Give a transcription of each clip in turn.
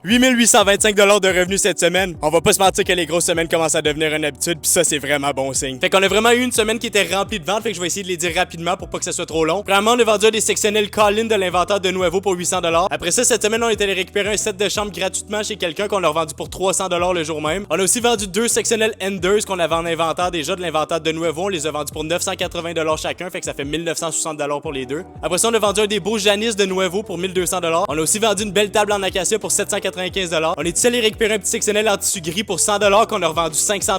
8825 $ de revenus cette semaine. On va pas se mentir que les grosses semaines commencent à devenir une habitude, puis ça, c'est vraiment bon signe. Fait qu'on a vraiment eu une semaine qui était remplie de ventes, fait que je vais essayer de les dire rapidement pour pas que ça soit trop long. Premièrement, on a vendu des sectionnels Colin de l'inventaire de Nuevo pour 800 $. Après ça, cette semaine, on est allé récupérer un set de chambre gratuitement chez quelqu'un qu'on a revendu pour 300 $ le jour même. On a aussi vendu deux sectionnels Enders qu'on avait en inventaire déjà de l'inventaire de Nuevo. On les a vendus pour 980 $ chacun, fait que ça fait 1960 $ pour les deux. Après ça, on a vendu un des beaux Janice de Nuevo pour 1200 $. On a aussi vendu une belle table en acacia pour 795 $. On est allé récupérer un petit sectionnel en tissu gris pour 100 $ qu'on a revendu 500 $.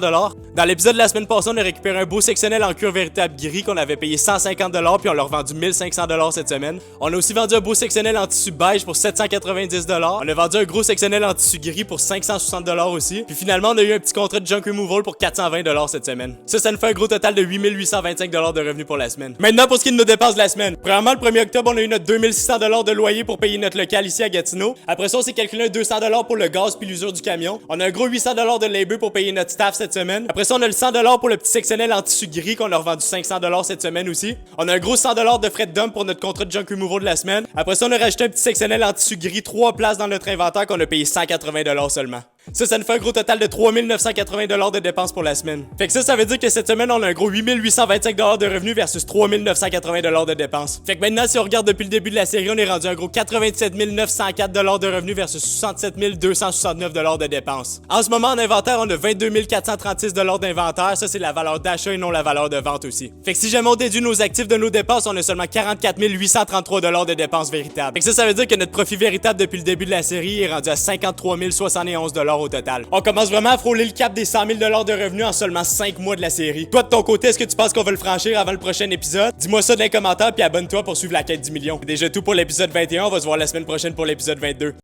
Dans l'épisode de la semaine passée, on a récupéré un beau sectionnel en cuir véritable gris qu'on avait payé 150 $ puis on l'a revendu 1500 $ cette semaine. On a aussi vendu un beau sectionnel en tissu beige pour 790 $. On a vendu un gros sectionnel en tissu gris pour 560 $ aussi. Puis finalement, on a eu un petit contrat de junk removal pour 420 $ cette semaine. Ça nous fait un gros total de 8825 $ de revenus pour la semaine. Maintenant, pour ce qui est de nos dépenses de la semaine. Premièrement, le 1er octobre, on a eu notre 2600 $ de loyer pour payer notre local ici à Gatineau. Après ça, on s'est calculé un 200 $ pour le gaz puis l'usure du camion. On a un gros 800 $ de labor pour payer notre staff cette semaine. Après ça, on a le 100 $ pour le petit sectionnel en tissu gris qu'on a revendu 500 $ cette semaine aussi. On a un gros 100 $ de frais de dump pour notre contrat de junk removal de la semaine. Après ça, on a rajouté un petit sectionnel en tissu gris 3 places dans notre inventaire qu'on a payé 180 $ seulement. Ça nous fait un gros total de 3980 $ de dépenses pour la semaine. Fait que ça veut dire que cette semaine, on a un gros 8825 $ de revenus versus 3980 $ de dépenses. Fait que maintenant, si on regarde depuis le début de la série, on est rendu un gros 97 904 $ de revenus versus 67 269 $ de dépenses. En ce moment, en inventaire, on a 22 436 $ d'inventaire. Ça, c'est la valeur d'achat et non la valeur de vente aussi. Fait que si jamais on déduit nos actifs de nos dépenses, on a seulement 44 833 $ de dépenses véritables. Fait que ça veut dire que notre profit véritable depuis le début de la série est rendu à 53 071 $ au total. On commence vraiment à frôler le cap des 100 000 $ de revenus en seulement 5 mois de la série. Toi, de ton côté, est-ce que tu penses qu'on va le franchir avant le prochain épisode? Dis-moi ça dans les commentaires puis abonne-toi pour suivre la quête du million. C'est déjà tout pour l'épisode 21. On va se voir la semaine prochaine pour l'épisode 22.